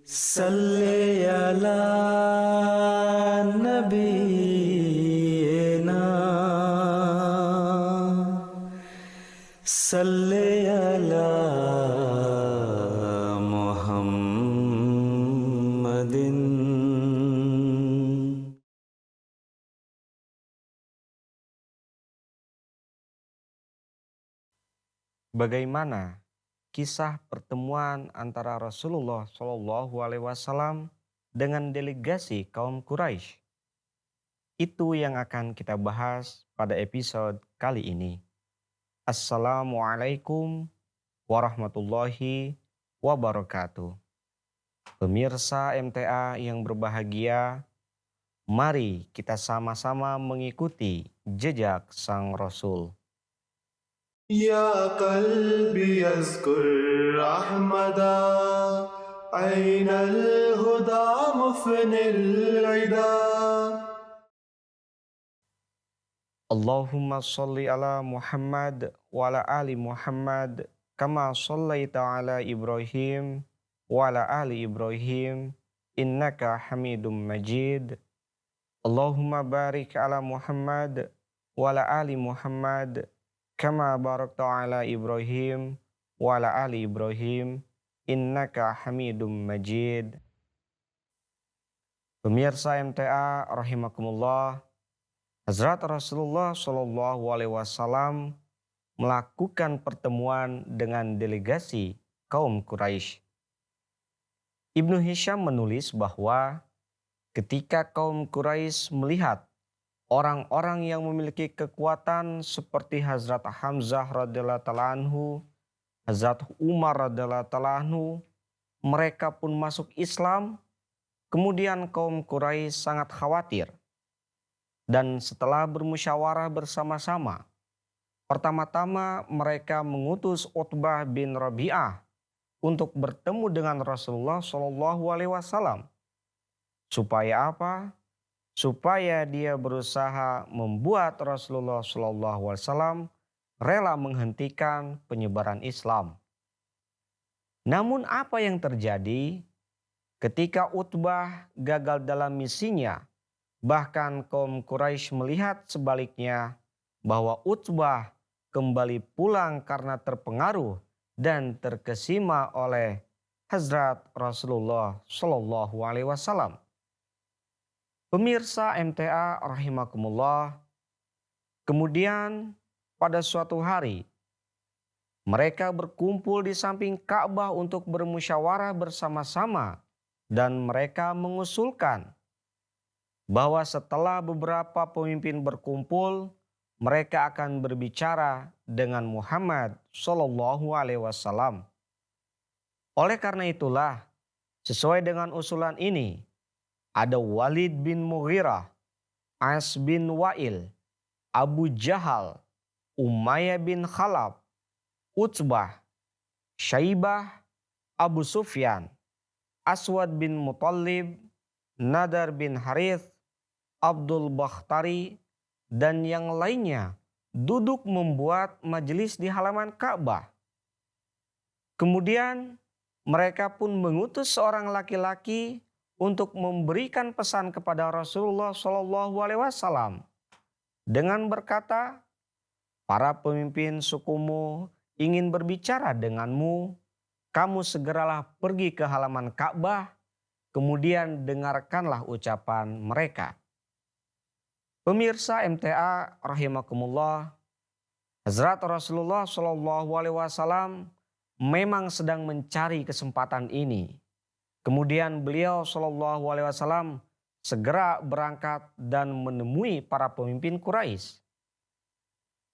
सल्ले अला नबीना सल्ले अला मुहम्मदिन. Bagaimana kisah pertemuan antara Rasulullah Shallallahu Alaihi Wasallam dengan delegasi kaum Quraisy? Itu yang akan kita bahas pada episode kali ini. Assalamualaikum warahmatullahi wabarakatuh. Pemirsa MTA yang berbahagia, mari kita sama-sama mengikuti jejak Sang Rasul. يا قلبي يذكر أحمدا أين الهدى مفني العدا. Allahumma sholli ala Muhammad wa ala ali Muhammad kama shallaita ala Ibrahim wa ala ali Ibrahim innaka Hamidum Majid. Allahumma barik ala Muhammad wa ala ali Muhammad kama barakta ala Ibrahim wa ala ali Ibrahim innaka Hamidum Majid. Pemirsa MTA rahimakumullah, Hazrat Rasulullah Shallallahu Alaihi Wasallam melakukan pertemuan dengan delegasi kaum Quraisy. Ibnu Hisham menulis bahwa ketika kaum Quraisy melihat orang-orang yang memiliki kekuatan seperti Hazrat Hamzah radhiyallahu ta'ala anhu, Hazrat Umar radhiyallahu ta'ala anhu, mereka pun masuk Islam. Kemudian kaum Quraisy sangat khawatir. Dan setelah bermusyawarah bersama-sama, pertama-tama mereka mengutus Utbah bin Rabi'ah untuk bertemu dengan Rasulullah Shallallahu Alaihi Wasallam. Supaya apa? Supaya dia berusaha membuat Rasulullah Shallallahu Alaihi Wasallam rela menghentikan penyebaran Islam. Namun apa yang terjadi ketika Utbah gagal dalam misinya? Bahkan kaum Quraisy melihat sebaliknya bahwa Utbah kembali pulang karena terpengaruh dan terkesima oleh Hazrat Rasulullah Shallallahu Alaihi Wasallam. Pemirsa MTA rahimakumullah, kemudian pada suatu hari mereka berkumpul di samping Ka'bah untuk bermusyawarah bersama-sama dan mereka mengusulkan bahwa setelah beberapa pemimpin berkumpul, mereka akan berbicara dengan Muhammad Shallallahu Alaihi Wasallam. Oleh karena itulah, sesuai dengan usulan ini, ada Walid bin Mughirah, As bin Wa'il, Abu Jahal, Umayyah bin Khalaf, Utbah, Syaibah, Abu Sufyan, Aswad bin Muttalib, Nadar bin Harith, Abdul Bakhtari, dan yang lainnya duduk membuat majelis di halaman Ka'bah. Kemudian mereka pun mengutus seorang laki-laki untuk memberikan pesan kepada Rasulullah Shallallahu Alaihi Wasallam dengan berkata, para pemimpin sukumu ingin berbicara denganmu, kamu segeralah pergi ke halaman Ka'bah, kemudian dengarkanlah ucapan mereka. Pemirsa MTA rahimakumullah, Hazrat Rasulullah Shallallahu Alaihi Wasallam memang sedang mencari kesempatan ini. Kemudian beliau Shallallahu Alaihi Wasallam segera berangkat dan menemui para pemimpin Quraisy.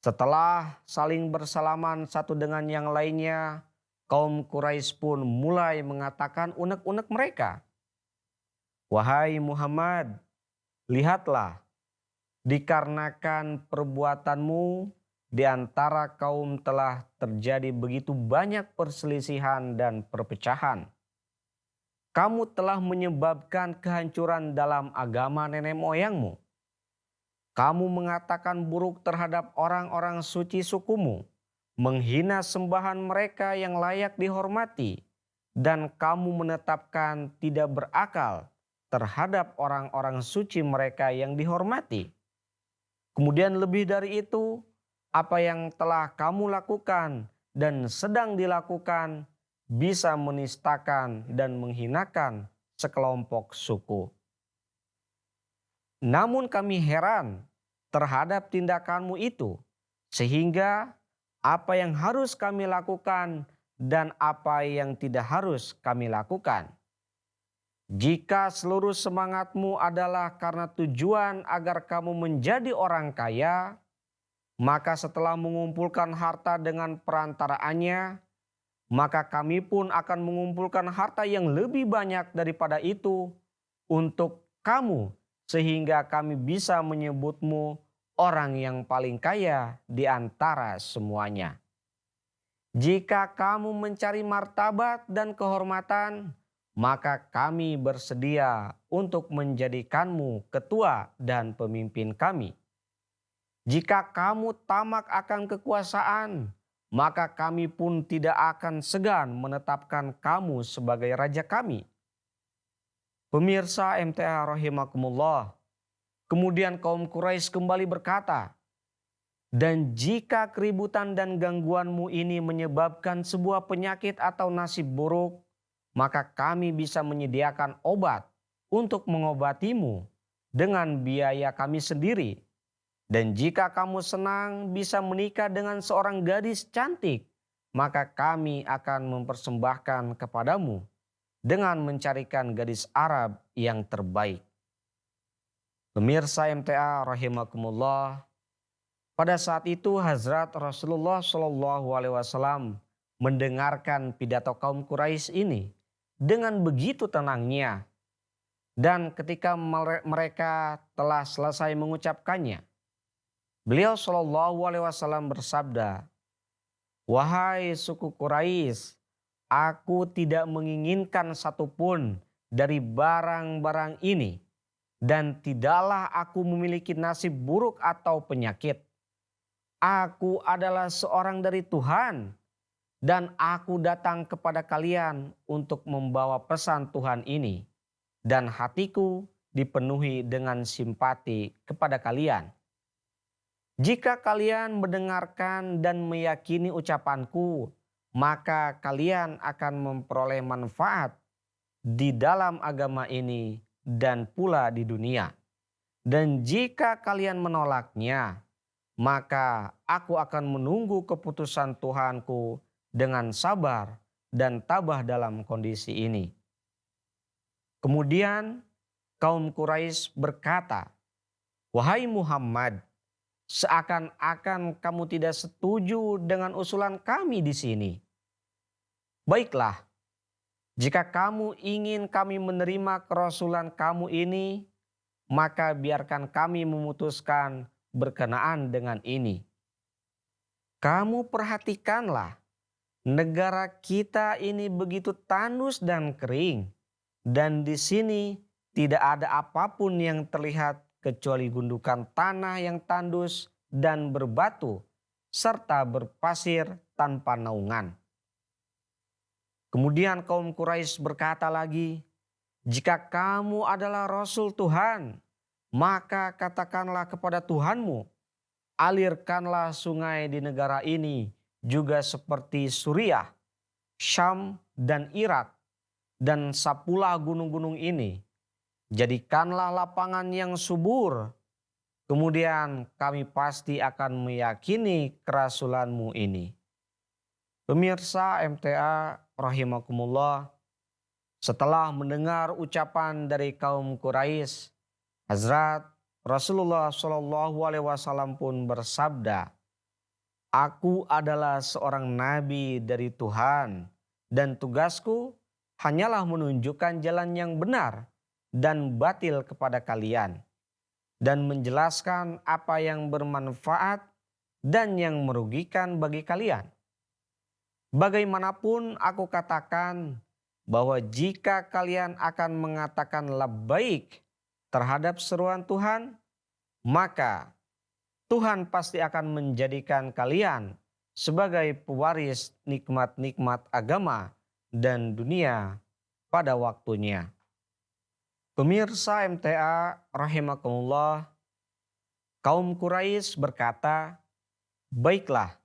Setelah saling bersalaman satu dengan yang lainnya, kaum Quraisy pun mulai mengatakan unek-unek mereka. Wahai Muhammad, lihatlah, dikarenakan perbuatanmu di antara kaum telah terjadi begitu banyak perselisihan dan perpecahan. Kamu telah menyebabkan kehancuran dalam agama nenek moyangmu. Kamu mengatakan buruk terhadap orang-orang suci sukumu, menghina sembahan mereka yang layak dihormati, dan kamu menetapkan tidak berakal terhadap orang-orang suci mereka yang dihormati. Kemudian lebih dari itu, apa yang telah kamu lakukan dan sedang dilakukan bisa menistakan dan menghinakan sekelompok suku. Namun kami heran terhadap tindakanmu itu, sehingga apa yang harus kami lakukan dan apa yang tidak harus kami lakukan. Jika seluruh semangatmu adalah karena tujuan agar kamu menjadi orang kaya, maka setelah mengumpulkan harta dengan perantaraannya, maka kami pun akan mengumpulkan harta yang lebih banyak daripada itu untuk kamu, sehingga kami bisa menyebutmu orang yang paling kaya di antara semuanya. Jika kamu mencari martabat dan kehormatan, maka kami bersedia untuk menjadikanmu ketua dan pemimpin kami. Jika kamu tamak akan kekuasaan, maka kami pun tidak akan segan menetapkan kamu sebagai raja kami. Pemirsa MTA rahimakumullah, kemudian kaum Quraisy kembali berkata, "Dan jika keributan dan gangguanmu ini menyebabkan sebuah penyakit atau nasib buruk, maka kami bisa menyediakan obat untuk mengobatimu dengan biaya kami sendiri. Dan jika kamu senang bisa menikah dengan seorang gadis cantik, maka kami akan mempersembahkan kepadamu dengan mencarikan gadis Arab yang terbaik." Pemirsa MTA rahimakumullah, pada saat itu Hazrat Rasulullah SAW mendengarkan pidato kaum Quraisy ini dengan begitu tenangnya. Dan ketika mereka telah selesai mengucapkannya, beliau SAW bersabda, "Wahai suku Quraisy, aku tidak menginginkan satupun dari barang-barang ini, dan tidaklah aku memiliki nasib buruk atau penyakit. Aku adalah seorang dari Tuhan, dan aku datang kepada kalian untuk membawa pesan Tuhan ini, dan hatiku dipenuhi dengan simpati kepada kalian. Jika kalian mendengarkan dan meyakini ucapanku, maka kalian akan memperoleh manfaat di dalam agama ini dan pula di dunia. Dan jika kalian menolaknya, maka aku akan menunggu keputusan Tuhanku dengan sabar dan tabah dalam kondisi ini." Kemudian kaum Quraisy berkata, "Wahai Muhammad, seakan-akan kamu tidak setuju dengan usulan kami di sini. Baiklah, jika kamu ingin kami menerima kerasulan kamu ini, maka biarkan kami memutuskan berkenaan dengan ini. Kamu perhatikanlah, negara kita ini begitu tandus dan kering, dan di sini tidak ada apapun yang terlihat kecuali gundukan tanah yang tandus dan berbatu, serta berpasir tanpa naungan." Kemudian kaum Quraisy berkata lagi, "Jika kamu adalah Rasul Tuhan, maka katakanlah kepada Tuhanmu, alirkanlah sungai di negara ini juga seperti Suriah, Syam, dan Irak, dan sapulah gunung-gunung ini. Jadikanlah lapangan yang subur. Kemudian kami pasti akan meyakini kerasulanmu ini." Pemirsa MTA rahimakumullah, setelah mendengar ucapan dari kaum Quraisy, Hazrat Rasulullah SAW pun bersabda, "Aku adalah seorang nabi dari Tuhan, dan tugasku hanyalah menunjukkan jalan yang benar dan batil kepada kalian, dan menjelaskan apa yang bermanfaat dan yang merugikan bagi kalian. Bagaimanapun aku katakan bahwa jika kalian akan mengatakan labbaik terhadap seruan Tuhan, maka Tuhan pasti akan menjadikan kalian sebagai pewaris nikmat-nikmat agama dan dunia pada waktunya. Pemirsa MTA rahimakumullah, kaum Quraisy berkata, "Baiklah,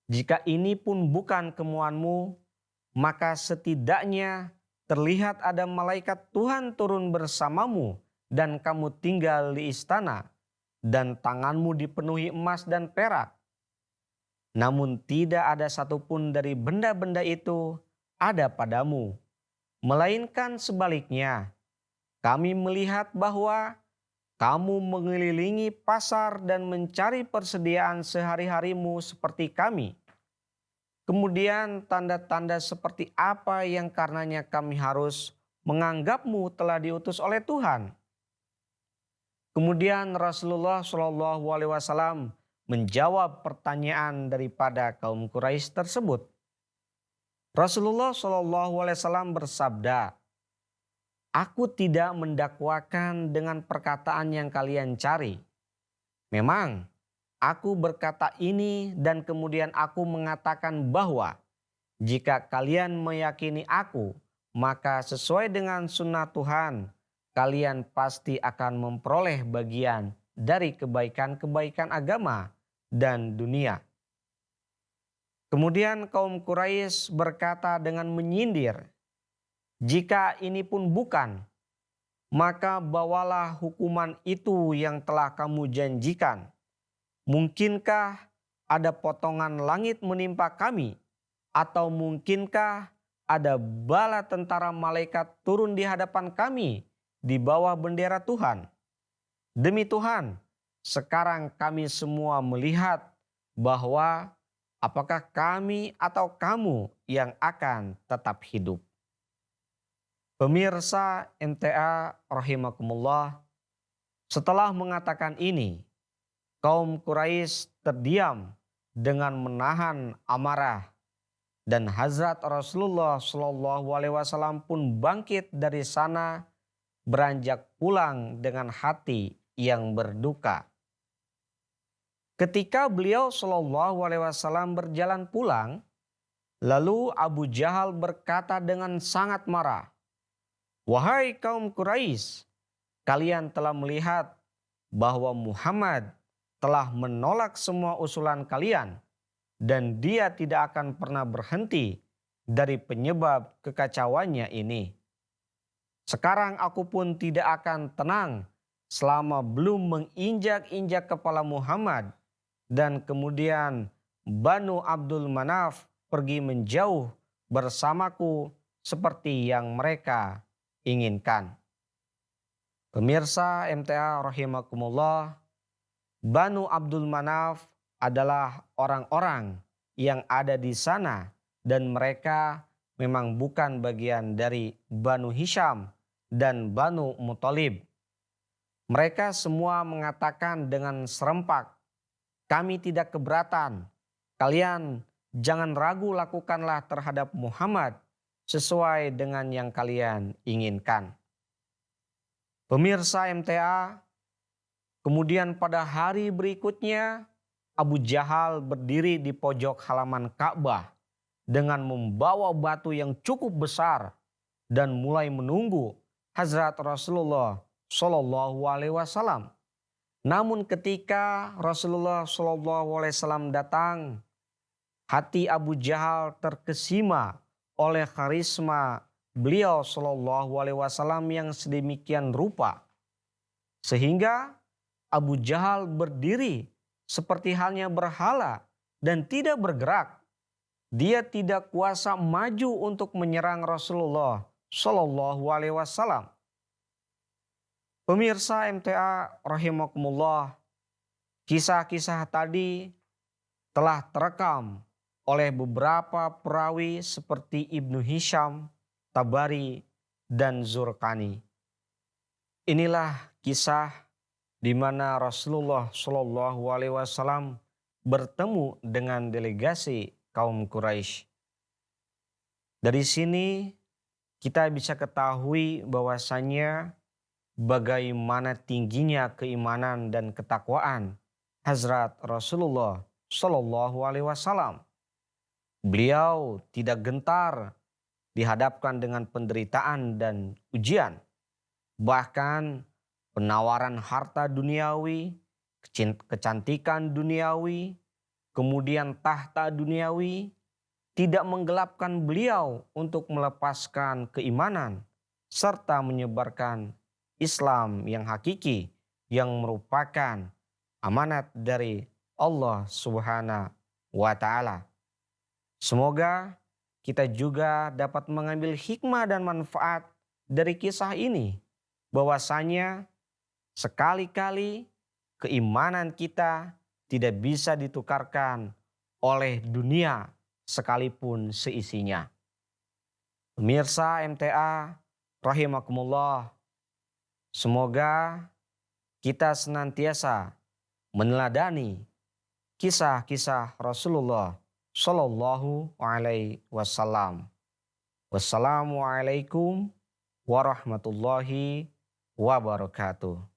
jika ini pun bukan kemuanmu, maka setidaknya terlihat ada malaikat Tuhan turun bersamamu dan kamu tinggal di istana dan tanganmu dipenuhi emas dan perak. Namun tidak ada satupun dari benda-benda itu ada padamu, melainkan sebaliknya. Kami melihat bahwa kamu mengelilingi pasar dan mencari persediaan sehari-harimu seperti kami. Kemudian tanda-tanda seperti apa yang karenanya kami harus menganggapmu telah diutus oleh Tuhan?" Kemudian Rasulullah SAW menjawab pertanyaan daripada kaum Quraisy tersebut. Rasulullah SAW bersabda, "Aku tidak mendakwakan dengan perkataan yang kalian cari. Memang aku berkata ini dan kemudian aku mengatakan bahwa jika kalian meyakini aku, maka sesuai dengan sunnah Tuhan, kalian pasti akan memperoleh bagian dari kebaikan-kebaikan agama dan dunia." Kemudian kaum Quraisy berkata dengan menyindir, "Jika ini pun bukan, maka bawalah hukuman itu yang telah kamu janjikan. Mungkinkah ada potongan langit menimpa kami? Atau mungkinkah ada bala tentara malaikat turun di hadapan kami di bawah bendera Tuhan? Demi Tuhan, sekarang kami semua melihat bahwa apakah kami atau kamu yang akan tetap hidup." Pemirsa MTA rahimakumullah, setelah mengatakan ini, kaum Quraisy terdiam dengan menahan amarah dan Hazrat Rasulullah SAW pun bangkit dari sana beranjak pulang dengan hati yang berduka. Ketika beliau SAW berjalan pulang, lalu Abu Jahal berkata dengan sangat marah, "Wahai kaum Quraisy, kalian telah melihat bahwa Muhammad telah menolak semua usulan kalian dan dia tidak akan pernah berhenti dari penyebab kekacauannya ini. Sekarang aku pun tidak akan tenang selama belum menginjak-injak kepala Muhammad dan kemudian Banu Abdul Manaf pergi menjauh bersamaku seperti yang mereka inginkan." Pemirsa MTA rahimakumullah, Banu Abdul Manaf adalah orang-orang yang ada di sana dan mereka memang bukan bagian dari Banu Hisham dan Banu Muthalib. Mereka semua mengatakan dengan serempak, "Kami tidak keberatan. Kalian jangan ragu, lakukanlah terhadap Muhammad sesuai dengan yang kalian inginkan." Pemirsa MTA, kemudian pada hari berikutnya Abu Jahal berdiri di pojok halaman Ka'bah dengan membawa batu yang cukup besar dan mulai menunggu Hazrat Rasulullah SAW. Namun ketika Rasulullah SAW datang, hati Abu Jahal terkesima oleh karisma beliau SAW yang sedemikian rupa, sehingga Abu Jahal berdiri seperti halnya berhala dan tidak bergerak. Dia tidak kuasa maju untuk menyerang Rasulullah SAW. Pemirsa MTA rahimakumullah, kisah-kisah tadi telah terekam oleh beberapa perawi seperti Ibnu Hisham, Tabari, dan Zurqani. Inilah kisah di mana Rasulullah SAW bertemu dengan delegasi kaum Quraisy. Dari sini kita bisa ketahui bahwasannya bagaimana tingginya keimanan dan ketakwaan Hazrat Rasulullah SAW. Beliau tidak gentar dihadapkan dengan penderitaan dan ujian, bahkan penawaran harta duniawi, kecantikan duniawi, kemudian tahta duniawi, tidak menggelapkan beliau untuk melepaskan keimanan serta menyebarkan Islam yang hakiki yang merupakan amanat dari Allah Subhanahu wa Ta'ala. Semoga kita juga dapat mengambil hikmah dan manfaat dari kisah ini, bahwasanya sekali-kali keimanan kita tidak bisa ditukarkan oleh dunia sekalipun seisinya. Pemirsa MTA rahimakumullah, semoga kita senantiasa meneladani kisah-kisah Rasulullah Shallallahu Alaihi Wasallam. Wassalamualaikum warahmatullahi wabarakatuh.